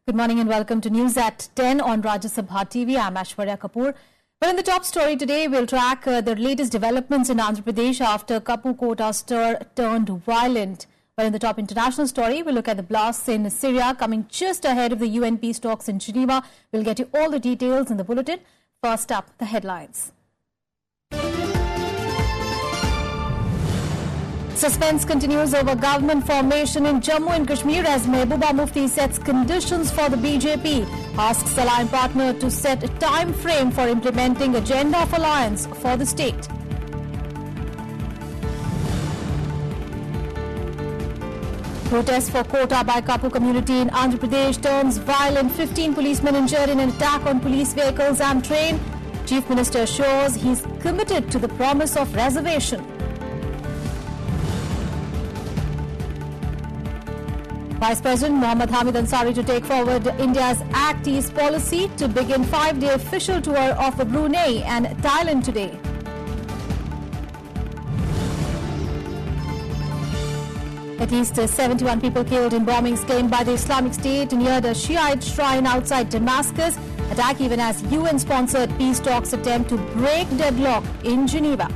Good morning and welcome to News at 10 on Rajya Sabha TV. I'm Aishwarya Kapoor. Well, in the top story today, we'll track the latest developments in Andhra Pradesh after Kapu quota stir turned violent. Well, in the top international story, we'll look at the blasts in Syria coming just ahead of the UN peace talks in Geneva. We'll get you all the details in the bulletin. First up, the headlines. Suspense continues over government formation in Jammu and Kashmir as Mehbooba Mufti sets conditions for the BJP, asks alliance partner to set a time frame for implementing agenda of alliance for the state. Protest for quota by Kapu community in Andhra Pradesh turns violent. 15 policemen injured in an attack on police vehicles and train. Chief Minister assures he's committed to the promise of reservation. Vice President Mohammad Hamid Ansari to take forward India's Act East policy to begin 5-day official tour of Brunei and Thailand today. At least 71 people killed in bombings claimed by the Islamic State near the Shiite shrine outside Damascus. Attack even as UN-sponsored peace talks attempt to break deadlock in Geneva.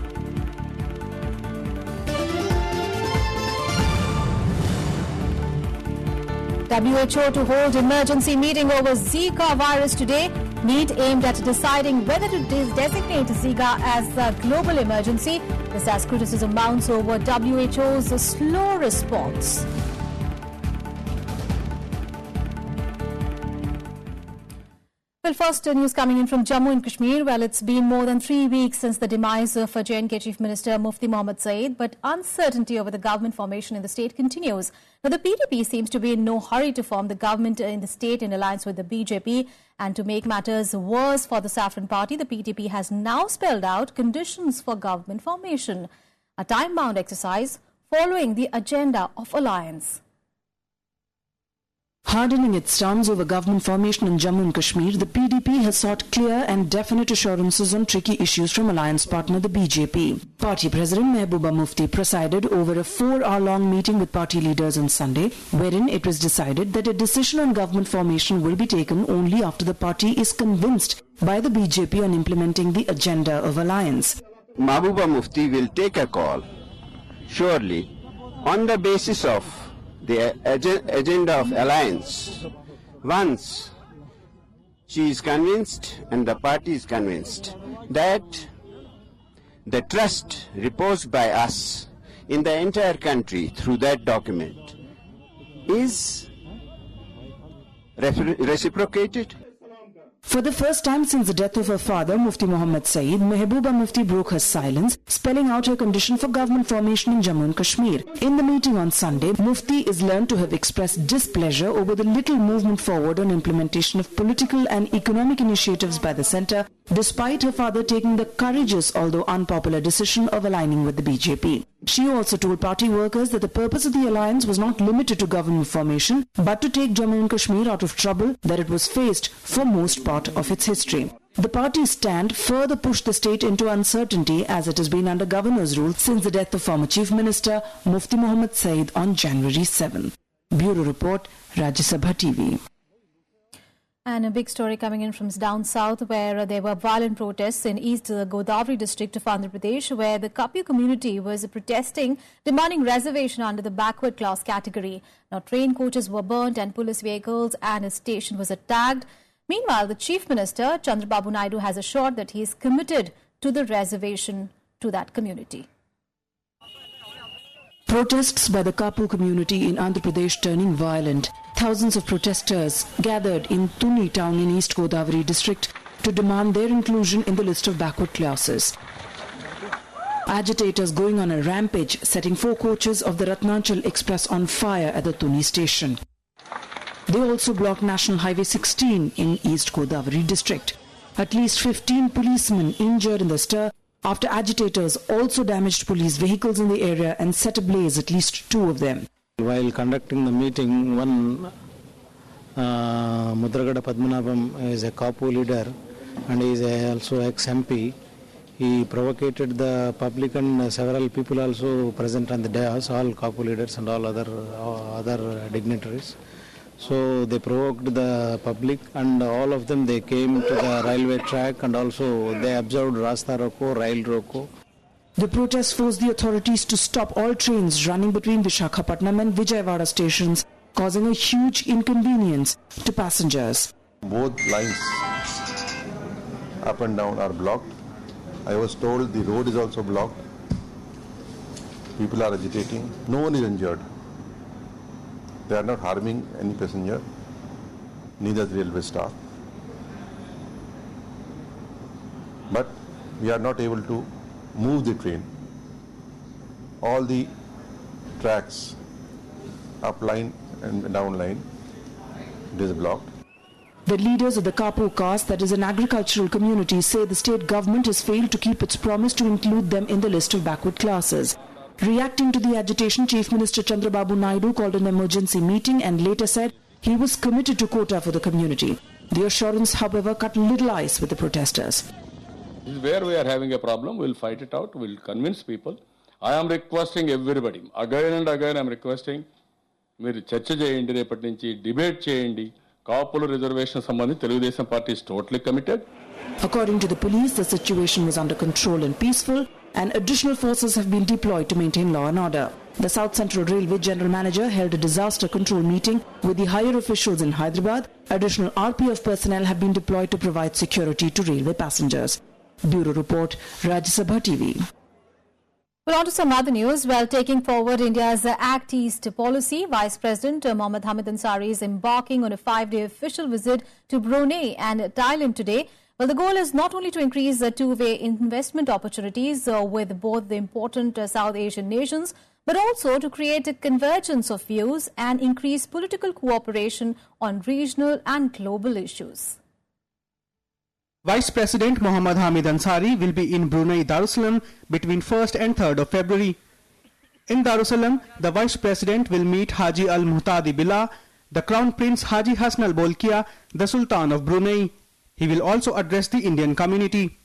WHO to hold emergency meeting over Zika virus today. Meet aimed at deciding whether to designate Zika as a global emergency. This as criticism mounts over WHO's slow response. Well, first news coming in from Jammu and Kashmir. Well, it's been more than 3 weeks since the demise of J&K Chief Minister Mufti Mohammad Saeed, but uncertainty over the government formation in the state continues. Now, the PDP seems to be in no hurry to form the government in the state in alliance with the BJP. And to make matters worse for the Saffron Party, the PDP has now spelled out conditions for government formation, a time-bound exercise following the agenda of alliance. Hardening its stance over government formation in Jammu and Kashmir, the PDP has sought clear and definite assurances on tricky issues from alliance partner the BJP. Party President Mehbooba Mufti presided over a 4-hour-long meeting with party leaders on Sunday, wherein it was decided that a decision on government formation will be taken only after the party is convinced by the BJP on implementing the agenda of alliance. Mehbooba Mufti will take a call, surely, on the basis of the agenda of alliance. Once she is convinced and the party is convinced that the trust reposed by us in the entire country through that document is reciprocated. For the first time since the death of her father, Mufti Mohammad Saeed, Mehbooba Mufti broke her silence, spelling out her condition for government formation in Jammu and Kashmir. In the meeting on Sunday, Mufti is learned to have expressed displeasure over the little movement forward on implementation of political and economic initiatives by the centre, despite her father taking the courageous although unpopular decision of aligning with the BJP. She also told party workers that the purpose of the alliance was not limited to government formation, but to take Jammu and Kashmir out of trouble that it was faced for most part of its history. The party's stand further pushed the state into uncertainty as it has been under governor's rule since the death of former Chief Minister Mufti Mohammad Saeed on January 7. Bureau Report, Rajya Sabha TV. And a big story coming in from down south where there were violent protests in East Godavari district of Andhra Pradesh where the Kapu community was protesting, demanding reservation under the backward class category. Now, train coaches were burnt and police vehicles and a station was attacked. Meanwhile, the Chief Minister, Chandrababu Naidu, has assured that he is committed to the reservation to that community. Protests by the Kapu community in Andhra Pradesh turning violent. Thousands of protesters gathered in Tuni town in East Godavari district to demand their inclusion in the list of backward classes. Agitators going on a rampage, setting 4 coaches of the Ratnachal Express on fire at the Tuni station. They also blocked National Highway 16 in East Godavari district. At least 15 policemen injured in the stir after agitators also damaged police vehicles in the area and set ablaze at least 2 of them. While conducting the meeting, one Mudragada Padmanabham is a Kapu leader and he is also ex-MP. He provocated the public and several people also present on the dais, all Kapu leaders and all other dignitaries. So they provoked the public, and all of them, they came to the railway track, and also they observed Rasta Roko, Rail Roko. The protest forced the authorities to stop all trains running between Visakhapatnam and Vijayawada stations, causing a huge inconvenience to passengers. Both lines up and down are blocked. I was told the road is also blocked. People are agitating. No one is injured. They are not harming any passenger, neither the railway staff. But we are not able to move the train. All the tracks, up line and down line, it is blocked. The leaders of the Kapu caste, that is an agricultural community, say the state government has failed to keep its promise to include them in the list of backward classes. Reacting to the agitation, Chief Minister Chandrababu Naidu called an emergency meeting and later said he was committed to quota for the community. The assurance, however, cut little ice with the protesters. This is where we are having a problem. We'll fight it out. We'll convince people. I am requesting everybody. Again and again I am requesting. మీరు చర్చ చేయండి, రేపటి నుంచి debate చేయండి. కాపుల reservation సంబంధించి Telugu Desam party is totally committed. According to the police, the situation was under control and peaceful, and additional forces have been deployed to maintain law and order. The South Central Railway General Manager held a disaster control meeting with the higher officials in Hyderabad. Additional RPF personnel have been deployed to provide security to railway passengers. Bureau Report, Rajya Sabha TV. Well, on to some other news. While taking forward India's Act East policy, Vice President Mohammad Hamid Ansari is embarking on a 5-day official visit to Brunei and Thailand today. Well, the goal is not only to increase two-way investment opportunities with both the important South Asian nations, but also to create a convergence of views and increase political cooperation on regional and global issues. Vice President Mohammad Hamid Ansari will be in Brunei Darussalam between 1st and 3rd of February. In Darussalam, the Vice President will meet Haji Al Muhtadi Billah, the Crown Prince Haji Hassan Al Bolkiah, the Sultan of Brunei. He will also address the Indian community.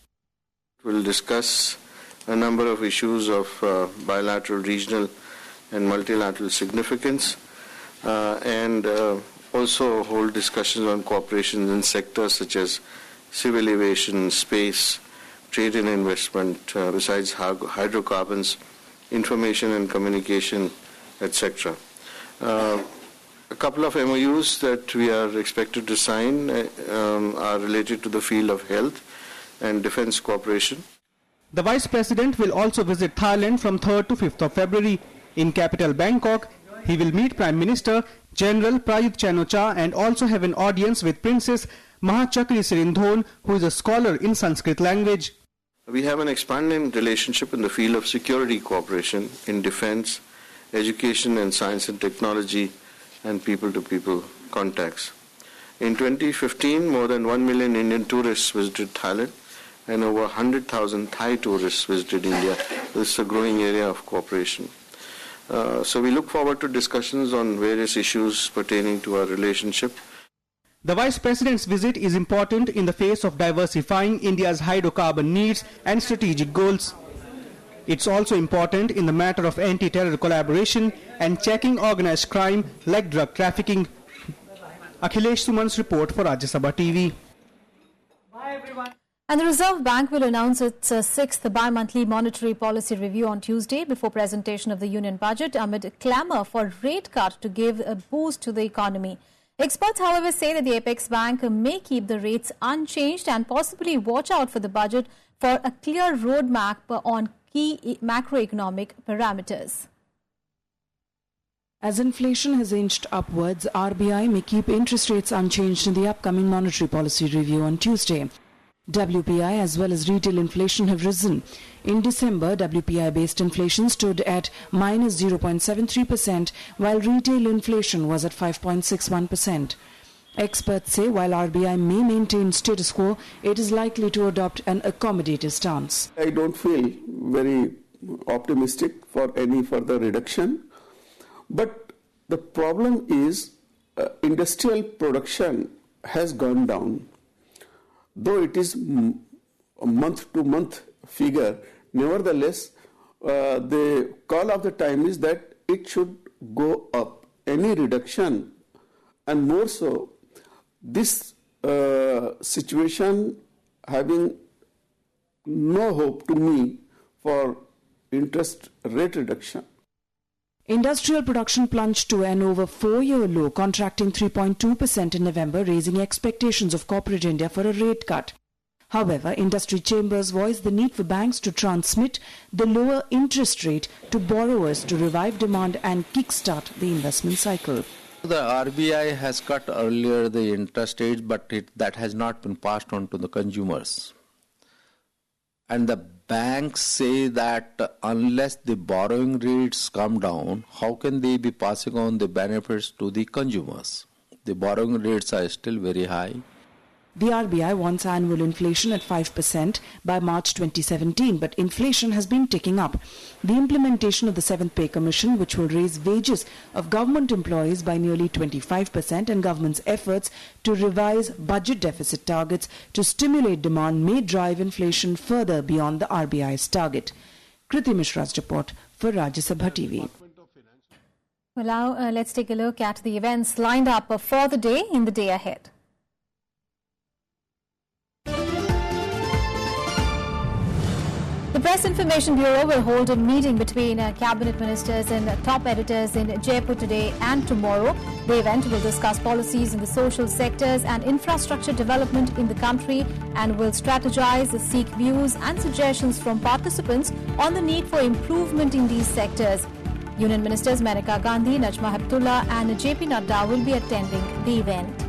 We will discuss a number of issues of bilateral, regional and multilateral significance and also hold discussions on cooperation in sectors such as civil aviation, space, trade and investment, besides hydrocarbons, information and communication, etc. A couple of MOUs that we are expected to sign are related to the field of health and defense cooperation. The Vice President will also visit Thailand from 3rd to 5th of February. In capital Bangkok, he will meet Prime Minister General Prayut Chan-o-cha and also have an audience with Princess Mahachakri Sirindhon, who is a scholar in Sanskrit language. We have an expanding relationship in the field of security cooperation in defense, education and science and technology and people-to-people contacts. In 2015, more than 1 million Indian tourists visited Thailand and over 100,000 Thai tourists visited India. This is a growing area of cooperation. So we look forward to discussions on various issues pertaining to our relationship. The Vice President's visit is important in the face of diversifying India's hydrocarbon needs and strategic goals. It's also important in the matter of anti-terror collaboration and checking organized crime like drug trafficking. Akhilesh Suman's report for Rajya Sabha TV. Bye everyone. And the Reserve Bank will announce its sixth bi-monthly monetary policy review on Tuesday before presentation of the union budget amid clamour for rate cut to give a boost to the economy. Experts, however, say that the Apex Bank may keep the rates unchanged and possibly watch out for the budget for a clear roadmap on key macroeconomic parameters. As inflation has inched upwards, RBI may keep interest rates unchanged in the upcoming monetary policy review on Tuesday. WPI as well as retail inflation have risen. In December, WPI-based inflation stood at minus 0.73%, while retail inflation was at 5.61%. Experts say while RBI may maintain status quo, it is likely to adopt an accommodative stance. I don't feel very optimistic for any further reduction. But the problem is industrial production has gone down. Though it is a month-to-month figure, nevertheless, the call of the time is that it should go up. Any reduction and more so, this situation having no hope to me for interest rate reduction. Industrial production plunged to an over 4-year low, contracting 3.2% in November, raising expectations of corporate India for a rate cut. However, industry chambers voiced the need for banks to transmit the lower interest rate to borrowers to revive demand and kickstart the investment cycle. The RBI has cut earlier the interest rates, but that has not been passed on to the consumers. And the banks say that unless the borrowing rates come down, how can they be passing on the benefits to the consumers? The borrowing rates are still very high. The RBI wants annual inflation at 5% by March 2017, but inflation has been ticking up. The implementation of the 7th Pay Commission, which will raise wages of government employees by nearly 25%, and government's efforts to revise budget deficit targets to stimulate demand may drive inflation further beyond the RBI's target. Kriti Mishra's report for Rajya Sabha TV. Well, now let's take a look at the events lined up for the day in the day ahead. The Press Information Bureau will hold a meeting between cabinet ministers and top editors in Jaipur today and tomorrow. The event will discuss policies in the social sectors and infrastructure development in the country and will strategize, seek views and suggestions from participants on the need for improvement in these sectors. Union Ministers Maneka Gandhi, Najma Heptullah and JP Nadda will be attending the event.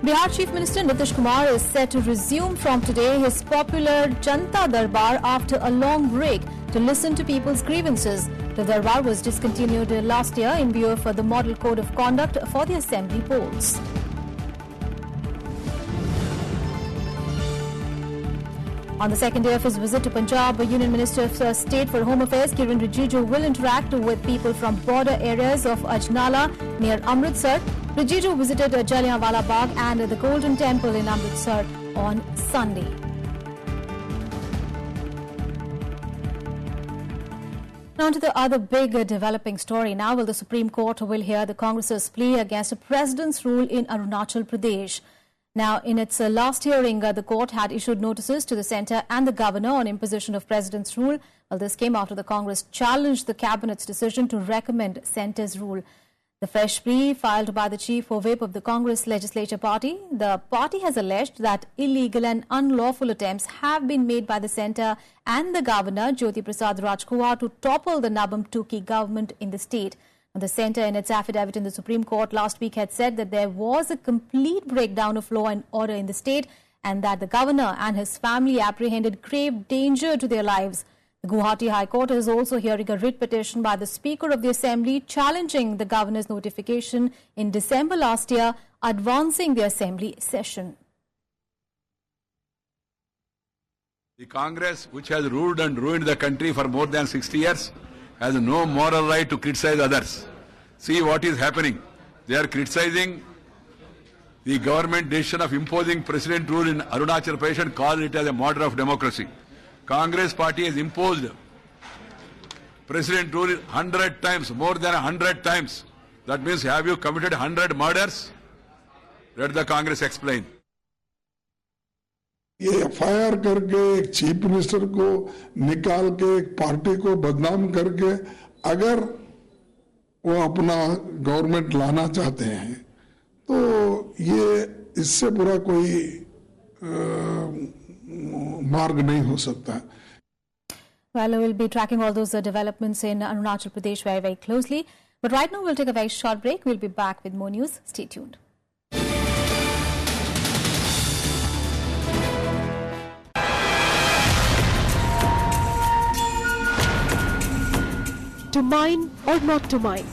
Bihar Chief Minister Nitish Kumar is set to resume from today his popular Janta Darbar after a long break to listen to people's grievances. The Darbar was discontinued last year in view of the Model Code of Conduct for the Assembly polls. On the second day of his visit to Punjab, Union Minister of State for Home Affairs Kiran Rijiju will interact with people from border areas of Ajnala near Amritsar. Rijiju visited Jallianwala Bagh and the Golden Temple in Amritsar on Sunday. Now to the other big developing story. Now will the Supreme Court will hear the Congress's plea against the President's rule in Arunachal Pradesh. Now, in its last hearing, the court had issued notices to the centre and the governor on imposition of President's rule. Well, this came after the Congress challenged the Cabinet's decision to recommend centre's rule. The fresh plea filed by the chief whip of the Congress Legislature Party. The party has alleged that illegal and unlawful attempts have been made by the centre and the governor, Jyoti Prasad Rajkumar, to topple the Nabam Tuki government in the state. The centre, in its affidavit in the Supreme Court last week, had said that there was a complete breakdown of law and order in the state and that the governor and his family apprehended grave danger to their lives. The Guwahati High Court is also hearing a writ petition by the Speaker of the Assembly challenging the governor's notification in December last year, advancing the Assembly session. The Congress, which has ruled and ruined the country for more than 60 years, has no moral right to criticize others. See what is happening. They are criticizing the government decision of imposing President rule in Arunachal Pradesh and call it as a model of democracy. Congress party has imposed President rule 100 times, more than 100 times. That means, have you committed 100 murders? Let the Congress explain. ये FIR करके एक chief minister को निकाल के एक party को बदनाम करके अगर वो अपना गवर्नमेंट लाना चाहते हैं तो ये इससे बुरा कोई मार्ग नहीं हो सकता. Well, we'll be tracking all those developments in Arunachal Pradesh very, very closely. But right now, we'll take a very short break. We'll be back with more news. Stay tuned. To mine or not to mine?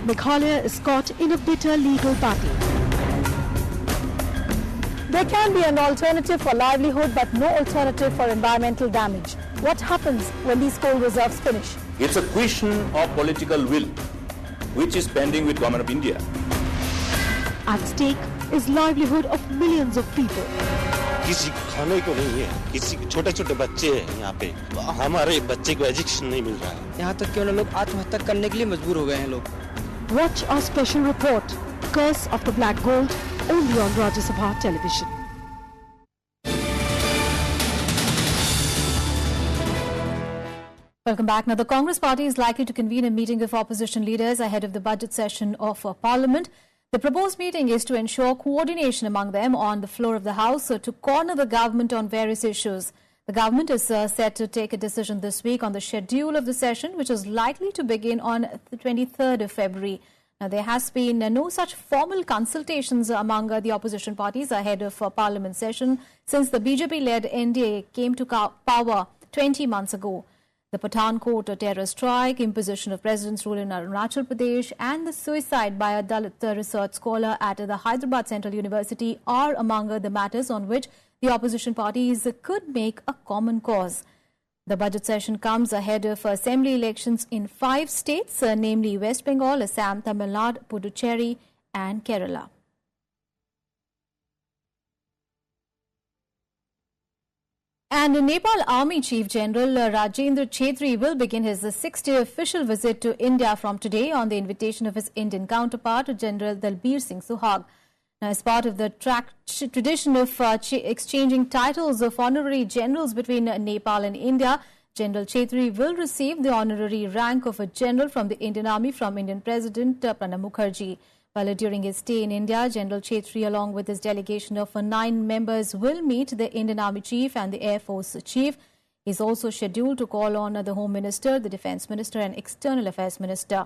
Meghalaya is caught in a bitter legal battle. There can be an alternative for livelihood but no alternative for environmental damage. What happens when these coal reserves finish? It's a question of political will, which is pending with Government of India. At stake is livelihood of millions of people. किसी खाने को नहीं है, किसी छोटे छोटे बच्चे हैं यहाँ पे, हमारे बच्चे को एजुकेशन नहीं मिल रहा है। यहाँ तक कि उन्हें लोग आत्महत्या करने के लिए मजबूर हो गए हैं लोग। Watch our special report, Curse of the Black Gold, only on Rajya Sabha television. Welcome back. Now, the Congress party is likely to convene a meeting of opposition leaders ahead of the budget session of Parliament. The proposed meeting is to ensure coordination among them on the floor of the House to corner the government on various issues. The government is set to take a decision this week on the schedule of the session, which is likely to begin on the 23rd of February. Now, there has been no such formal consultations among the opposition parties ahead of Parliament session since the BJP-led NDA came to power 20 months ago. The Pathankot terror strike, imposition of president's rule in Arunachal Pradesh and the suicide by a Dalit research scholar at the Hyderabad Central University are among the matters on which the opposition parties could make a common cause. The budget session comes ahead of assembly elections in 5 states, namely West Bengal, Assam, Tamil Nadu, Puducherry and Kerala. And Nepal Army Chief General Rajendra Chhetri will begin his 6th official visit to India from today on the invitation of his Indian counterpart, General Dalbir Singh Suhag. Now, as part of the tradition of exchanging titles of honorary generals between Nepal and India, General Chhetri will receive the honorary rank of a general from the Indian Army from Indian President Pranab Mukherjee. While during his stay in India, General Chhetri, along with his delegation of 9 members, will meet the Indian Army Chief and the Air Force Chief. He is also scheduled to call on the Home Minister, the Defence Minister and External Affairs Minister.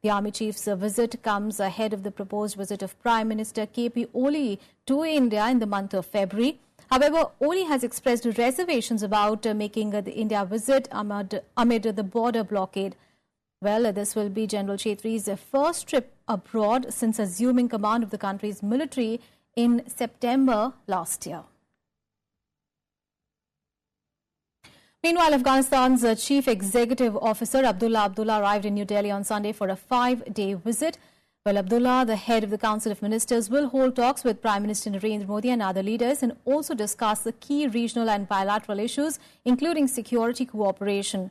The Army Chief's visit comes ahead of the proposed visit of Prime Minister KP Oli to India in the month of February. However, Oli has expressed reservations about making the India visit amid the border blockade. Well, this will be General Chhetri's first trip abroad since assuming command of the country's military in September last year. Meanwhile, Afghanistan's Chief Executive Officer Abdullah arrived in New Delhi on Sunday for a 5-day visit. Well, Abdullah, the head of the Council of Ministers, will hold talks with Prime Minister Narendra Modi and other leaders and also discuss the key regional and bilateral issues, including security cooperation.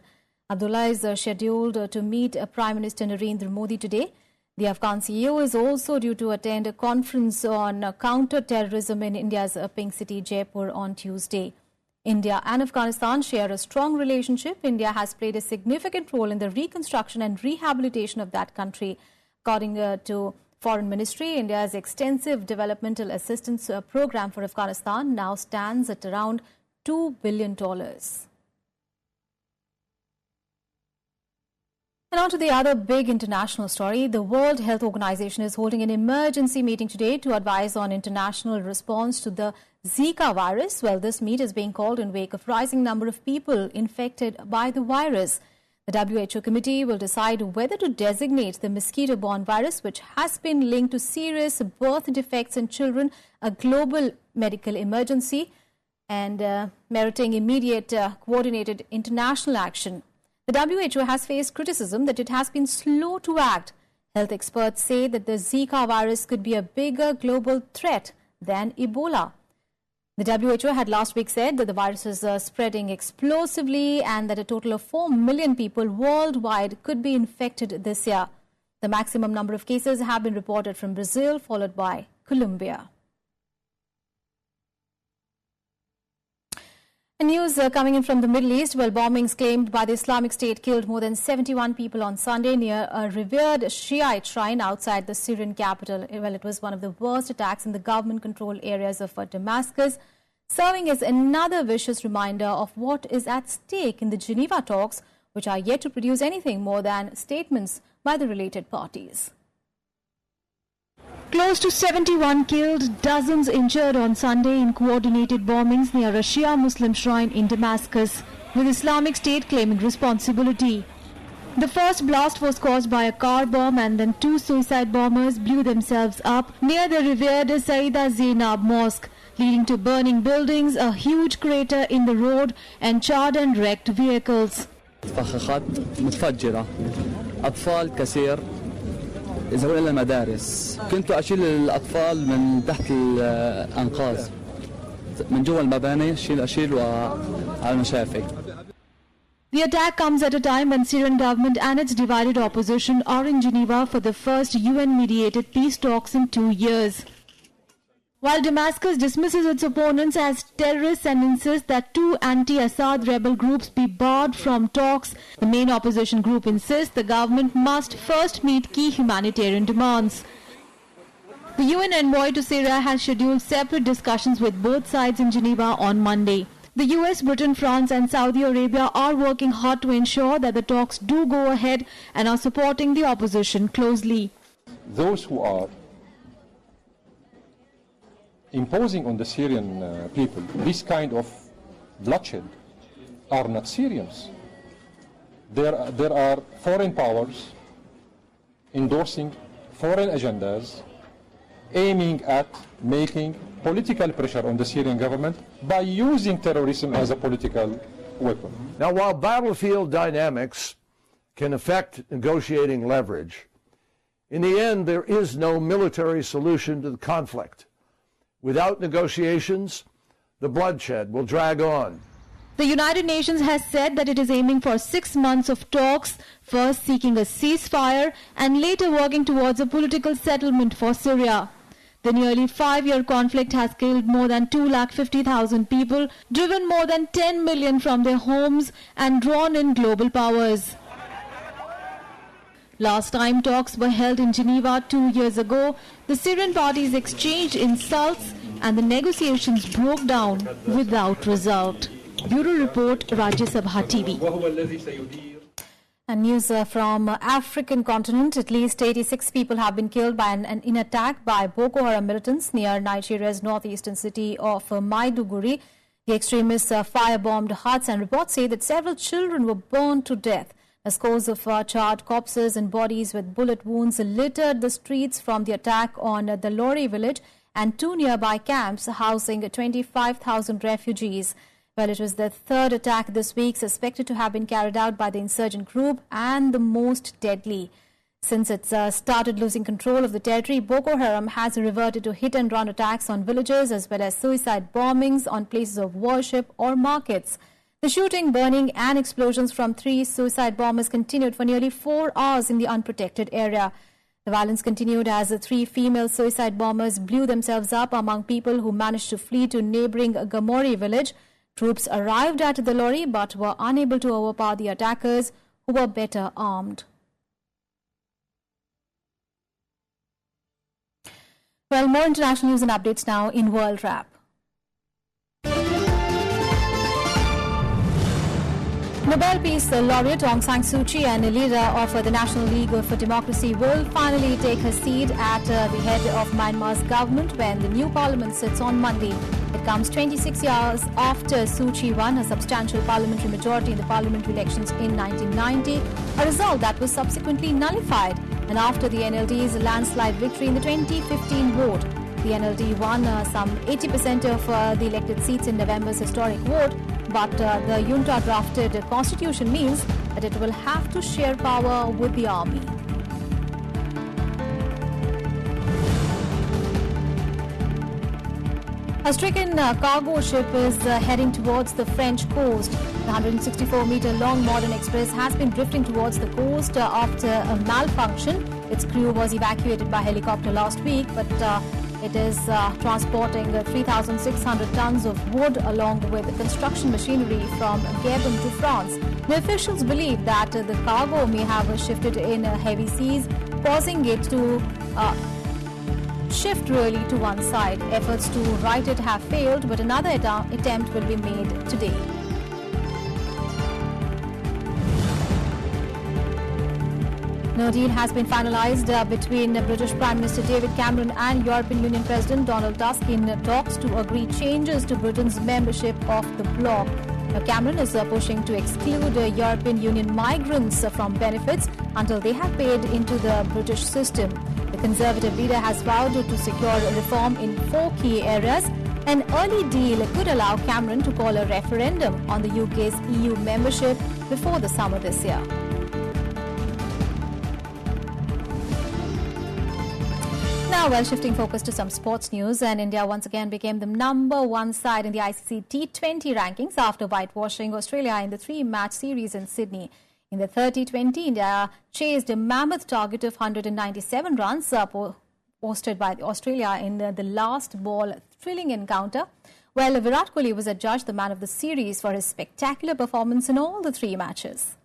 Abdullah is scheduled to meet Prime Minister Narendra Modi today. The Afghan CEO is also due to attend a conference on counter-terrorism in India's pink city, Jaipur, on Tuesday. India and Afghanistan share a strong relationship. India has played a significant role in the reconstruction and rehabilitation of that country. According to Foreign Ministry, India's extensive developmental assistance program for Afghanistan now stands at around $2 billion. And on to the other big international story. The World Health Organization is holding an emergency meeting today to advise on international response to the Zika virus. Well, this meet is being called in wake of rising number of people infected by the virus. The WHO committee will decide whether to designate the mosquito-borne virus, which has been linked to serious birth defects in children, a global medical emergency and meriting immediate coordinated international action. The WHO has faced criticism that it has been slow to act. Health experts say that the Zika virus could be a bigger global threat than Ebola. The WHO had last week said that the virus is spreading explosively and that a total of 4 million people worldwide could be infected this year. The maximum number of cases have been reported from Brazil, followed by Colombia. News coming in from the Middle East. Well, bombings claimed by the Islamic State killed more than 71 people on Sunday near a revered Shiite shrine outside the Syrian capital. Well, it was one of the worst attacks in the government-controlled areas of Damascus, serving as another vicious reminder of what is at stake in the Geneva talks, which are yet to produce anything more than statements by the related parties. Close to 71 killed, dozens injured on Sunday in coordinated bombings near a Shia Muslim shrine in Damascus, with Islamic State claiming responsibility. The first blast was caused by a car bomb and then 2 suicide bombers blew themselves up near the revered Sayyida Zainab Mosque, leading to burning buildings, a huge crater in the road and charred and wrecked vehicles. يذهبون إلى المدارس. كنت أشيل الأطفال من تحت الأنقاض من جوا المباني أشيل على المشافي. The attack comes at a time when Syrian government and its divided opposition are in Geneva for the first UN-mediated peace talks in 2 years. While Damascus dismisses its opponents as terrorists and insists that 2 anti-Assad rebel groups be barred from talks, the main opposition group insists the government must first meet key humanitarian demands. The UN envoy to Syria has scheduled separate discussions with both sides in Geneva on Monday. The US, Britain, France and Saudi Arabia are working hard to ensure that the talks do go ahead and are supporting the opposition closely. Those who are imposing on the Syrian people this kind of bloodshed are not Syrians. There are foreign powers endorsing foreign agendas aiming at making political pressure on the Syrian government by using terrorism as a political weapon. Now, while battlefield dynamics can affect negotiating leverage, in the end, there is no military solution to the conflict. Without negotiations, the bloodshed will drag on. The United Nations has said that it is aiming for 6 months of talks, first seeking a ceasefire and later working towards a political settlement for Syria. The nearly 5-year conflict has killed more than 250,000 people, driven more than 10 million from their homes and drawn in global powers. Last time talks were held in Geneva 2 years ago, the Syrian parties exchanged insults and the negotiations broke down without result. Bureau Report, Rajya Sabha TV. And news from African continent. At least 86 people have been killed by an attack by Boko Haram militants near Nigeria's northeastern city of Maiduguri. The extremists firebombed huts and reports say that several children were burned to death. Scores of charred corpses and bodies with bullet wounds littered the streets from the attack on the Lori village and 2 nearby camps housing 25,000 refugees. Well, it was the third attack this week suspected to have been carried out by the insurgent group and the most deadly. Since it started losing control of the territory, Boko Haram has reverted to hit-and-run attacks on villages as well as suicide bombings on places of worship or markets. The shooting, burning and explosions from 3 suicide bombers continued for nearly 4 hours in the unprotected area. The violence continued as the 3 female suicide bombers blew themselves up among people who managed to flee to neighboring Gamori village. Troops arrived at the lorry but were unable to overpower the attackers, who were better armed. Well, more international news and updates now in World Wrap. Nobel Peace Laureate Aung San Suu Kyi and the leader of the National League for Democracy will finally take her seat at the head of Myanmar's government when the new parliament sits on Monday. It comes 26 years after Suu Kyi won a substantial parliamentary majority in the parliamentary elections in 1990, a result that was subsequently nullified, and after the NLD's landslide victory in the 2015 vote. The NLD won some 80% of the elected seats in November's historic vote, but the junta drafted constitution means that it will have to share power with the army. A stricken cargo ship is heading towards the French coast. The 164-meter-long Modern Express has been drifting towards the coast after a malfunction. Its crew was evacuated by helicopter last week, but it is transporting 3,600 tons of wood along with construction machinery from Gabon to France. The officials believe that the cargo may have shifted in heavy seas, causing it to shift really to one side. Efforts to right it have failed, but another attempt will be made today. No deal has been finalized between British Prime Minister David Cameron and European Union President Donald Tusk in talks to agree changes to Britain's membership of the bloc. Cameron is pushing to exclude European Union migrants from benefits until they have paid into the British system. The Conservative leader has vowed to secure reform in 4 key areas. An early deal could allow Cameron to call a referendum on the UK's EU membership before the summer this year. Now, well, shifting focus to some sports news, and India once again became the #1 side in the ICC T20 rankings after whitewashing Australia in the 3-match series in Sydney. In the third T20, India chased a mammoth target of 197 runs posted by Australia in the last ball thrilling encounter. Well, Virat Kohli was adjudged the man of the series for his spectacular performance in all the 3 matches.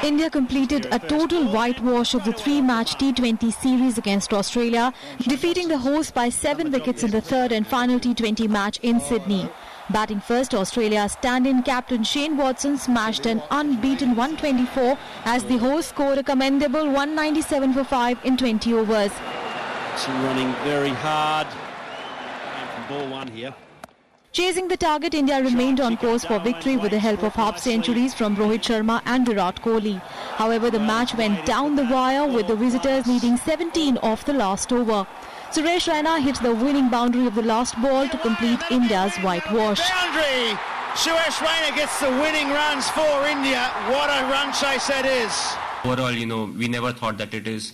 India completed a total whitewash of the 3-match T20 series against Australia, defeating the hosts by 7 wickets in the third and final T20 match in Sydney. Batting first, Australia's stand-in captain Shane Watson smashed an unbeaten 124 as the hosts scored a commendable 197 for 5 in 20 overs. Running very hard. From ball 1 here. Chasing the target, India remained on course for victory with the help of half-centuries from Rohit Sharma and Virat Kohli. However, the match went down the wire with the visitors leading 17 off the last over. Suresh Raina hit the winning boundary of the last ball to complete India's whitewash. Boundary! Suresh Raina gets the winning runs for India. What a run chase that is. Overall, we never thought that it is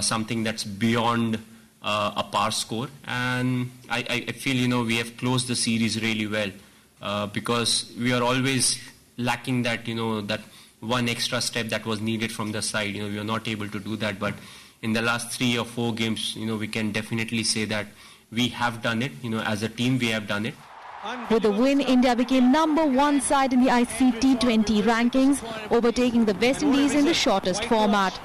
something that's beyond a par score, and I feel we have closed the series really well because we are always lacking that that one extra step that was needed from the side. We are not able to do that, but in the last 3 or 4 games we can definitely say that we have done it. As a team we have done it. With the win, India became #1 side in the ICC T20 rankings, overtaking the West Indies in the shortest format.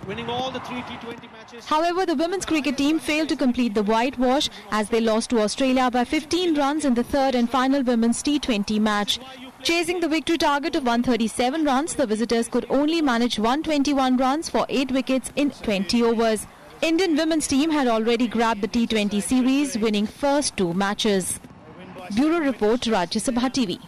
Winning all the 3 T20 matches. However, the women's cricket team failed to complete the whitewash as they lost to Australia by 15 runs in the third and final women's T20 match. Chasing the victory target of 137 runs, the visitors could only manage 121 runs for 8 wickets in 20 overs. Indian women's team had already grabbed the T20 series, winning first 2 matches. Bureau Report, Rajya Sabha TV.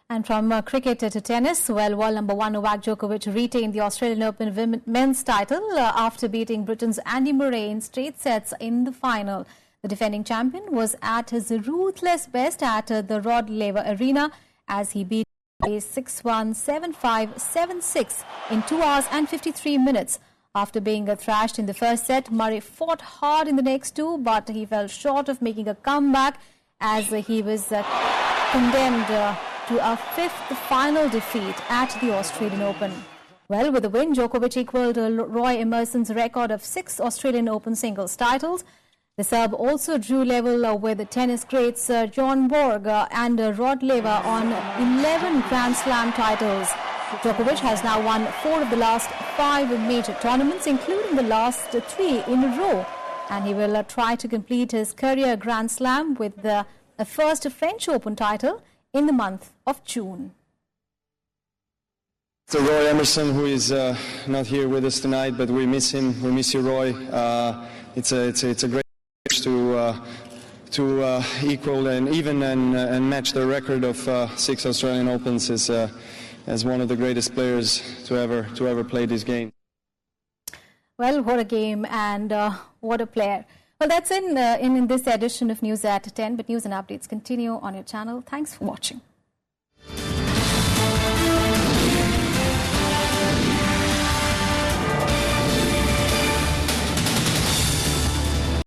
And from cricket to tennis, well, world #1 Novak Djokovic retained the Australian Open men's title after beating Britain's Andy Murray in straight sets in the final. The defending champion was at his ruthless best at the Rod Laver Arena as he beat Murray 6-1, 7-5, 7-6 in 2 hours and 53 minutes. After being thrashed in the first set, Murray fought hard in the next 2, but he fell short of making a comeback as he was condemned to a 5th final defeat at the Australian Open. Well, with the win, Djokovic equalled Roy Emerson's record of 6 Australian Open singles titles. The Serb also drew level with the tennis greats John Borg and Rod Laver on 11 Grand Slam titles. Djokovic has now won 4 of the last 5 major tournaments, including the last 3 in a row. And he will try to complete his career Grand Slam with the first French Open title in the month of June. So Roy Emerson, who is not here with us tonight, but we miss him. We miss you, Roy. It's a great to equal and even and match the record of 6 Australian Opens as one of the greatest players to ever play this game. Well, what a game and what a player. Well, that's in this edition of News at 10, but news and updates continue on your channel. Thanks for watching.